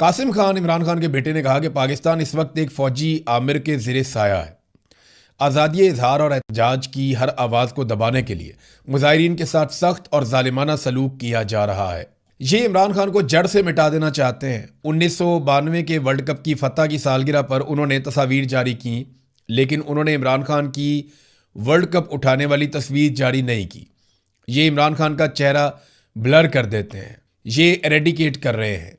قاسم خان عمران خان کے بیٹے نے کہا کہ پاکستان اس وقت ایک فوجی آمر کے زیر سایہ ہے۔ آزادی اظہار اور احتجاج کی ہر آواز کو دبانے کے لیے مظاہرین کے ساتھ سخت اور ظالمانہ سلوک کیا جا رہا ہے۔ یہ عمران خان کو جڑ سے مٹا دینا چاہتے ہیں۔ 1992 کے ورلڈ کپ کی فتح کی سالگرہ پر انہوں نے تصاویر جاری کی، لیکن انہوں نے عمران خان کی ورلڈ کپ اٹھانے والی تصویر جاری نہیں کی۔ یہ عمران خان کا چہرہ بلر کر دیتے ہیں، یہ ایریڈیکیٹ کر رہے ہیں،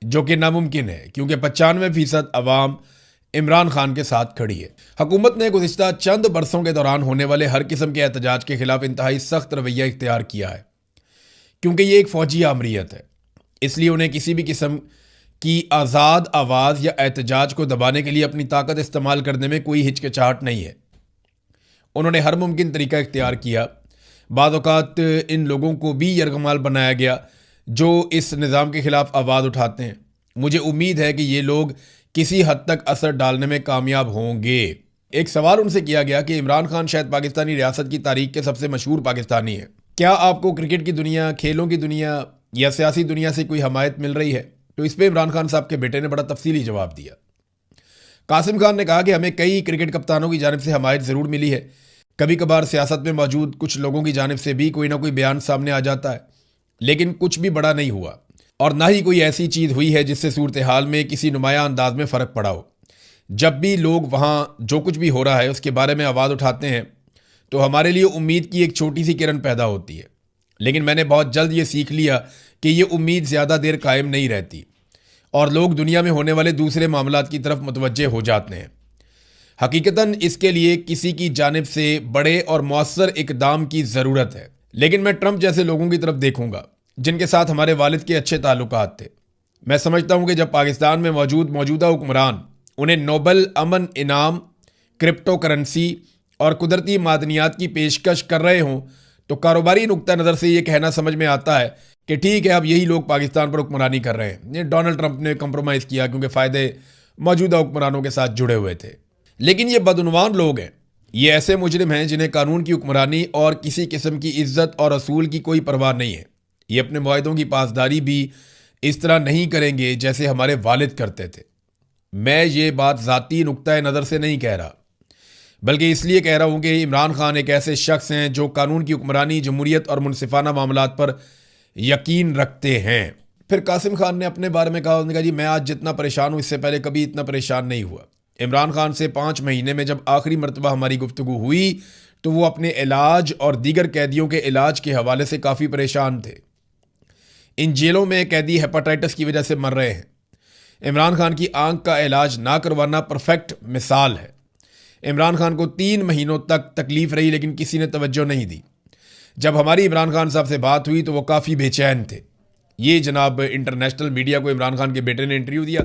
جو کہ ناممکن ہے کیونکہ 95% عوام عمران خان کے ساتھ کھڑی ہے۔ حکومت نے گزشتہ چند برسوں کے دوران ہونے والے ہر قسم کے احتجاج کے خلاف انتہائی سخت رویہ اختیار کیا ہے، کیونکہ یہ ایک فوجی آمریت ہے۔ اس لیے انہیں کسی بھی قسم کی آزاد آواز یا احتجاج کو دبانے کے لیے اپنی طاقت استعمال کرنے میں کوئی ہچکچاہٹ نہیں ہے۔ انہوں نے ہر ممکن طریقہ اختیار کیا۔ بعض اوقات ان لوگوں کو بھی یرغمال بنایا گیا جو اس نظام کے خلاف آواز اٹھاتے ہیں۔ مجھے امید ہے کہ یہ لوگ کسی حد تک اثر ڈالنے میں کامیاب ہوں گے۔ ایک سوال ان سے کیا گیا کہ عمران خان شاید پاکستانی ریاست کی تاریخ کے سب سے مشہور پاکستانی ہیں، کیا آپ کو کرکٹ کی دنیا، کھیلوں کی دنیا یا سیاسی دنیا سے کوئی حمایت مل رہی ہے؟ تو اس پہ عمران خان صاحب کے بیٹے نے بڑا تفصیلی جواب دیا۔ قاسم خان نے کہا کہ ہمیں کئی کرکٹ کپتانوں کی جانب سے حمایت ضرور ملی ہے، کبھی کبھار سیاست میں موجود کچھ لوگوں کی جانب سے بھی کوئی نہ کوئی بیان سامنے آ جاتا ہے، لیکن کچھ بھی بڑا نہیں ہوا اور نہ ہی کوئی ایسی چیز ہوئی ہے جس سے صورتحال میں کسی نمایاں انداز میں فرق پڑا ہو۔ جب بھی لوگ وہاں جو کچھ بھی ہو رہا ہے اس کے بارے میں آواز اٹھاتے ہیں تو ہمارے لیے امید کی ایک چھوٹی سی کرن پیدا ہوتی ہے، لیکن میں نے بہت جلد یہ سیکھ لیا کہ یہ امید زیادہ دیر قائم نہیں رہتی اور لوگ دنیا میں ہونے والے دوسرے معاملات کی طرف متوجہ ہو جاتے ہیں۔ حقیقتاً اس کے لیے کسی کی جانب سے بڑے اور مؤثر اقدام کی ضرورت ہے، لیکن میں ٹرمپ جیسے لوگوں کی طرف دیکھوں گا جن کے ساتھ ہمارے والد کے اچھے تعلقات تھے۔ میں سمجھتا ہوں کہ جب پاکستان میں موجودہ حکمران انہیں نوبل امن انعام، کرپٹو کرنسی اور قدرتی معدنیات کی پیشکش کر رہے ہوں تو کاروباری نقطہ نظر سے یہ کہنا سمجھ میں آتا ہے کہ ٹھیک ہے، اب یہی لوگ پاکستان پر حکمرانی کر رہے ہیں۔ یہ ڈونلڈ ٹرمپ نے کمپرومائز کیا کیونکہ فائدے موجودہ حکمرانوں کے ساتھ جڑے ہوئے تھے، لیکن یہ بدعنوان لوگ ہیں، یہ ایسے مجرم ہیں جنہیں قانون کی حکمرانی اور کسی قسم کی عزت اور اصول کی کوئی پرواہ نہیں ہے۔ یہ اپنے معاہدوں کی پاسداری بھی اس طرح نہیں کریں گے جیسے ہمارے والد کرتے تھے۔ میں یہ بات ذاتی نقطۂ نظر سے نہیں کہہ رہا، بلکہ اس لیے کہہ رہا ہوں کہ عمران خان ایک ایسے شخص ہیں جو قانون کی حکمرانی، جمہوریت اور منصفانہ معاملات پر یقین رکھتے ہیں۔ پھر قاسم خان نے اپنے بارے میں کہا، انہوں نے کہا جی میں آج جتنا پریشان ہوں اس سے پہلے کبھی اتنا پریشان نہیں ہوا۔ عمران خان سے 5 مہینے میں جب آخری مرتبہ ہماری گفتگو ہوئی تو وہ اپنے علاج اور دیگر قیدیوں کے علاج کے حوالے سے کافی پریشان تھے۔ ان جیلوں میں قیدی ہیپاٹائٹس کی وجہ سے مر رہے ہیں۔ عمران خان کی آنکھ کا علاج نہ کروانا پرفیکٹ مثال ہے۔ عمران خان کو 3 مہینوں تک تکلیف رہی لیکن کسی نے توجہ نہیں دی۔ جب ہماری عمران خان صاحب سے بات ہوئی تو وہ کافی بے چین تھے۔ یہ جناب انٹرنیشنل میڈیا کو عمران خان کے بیٹے نے انٹرویو دیا۔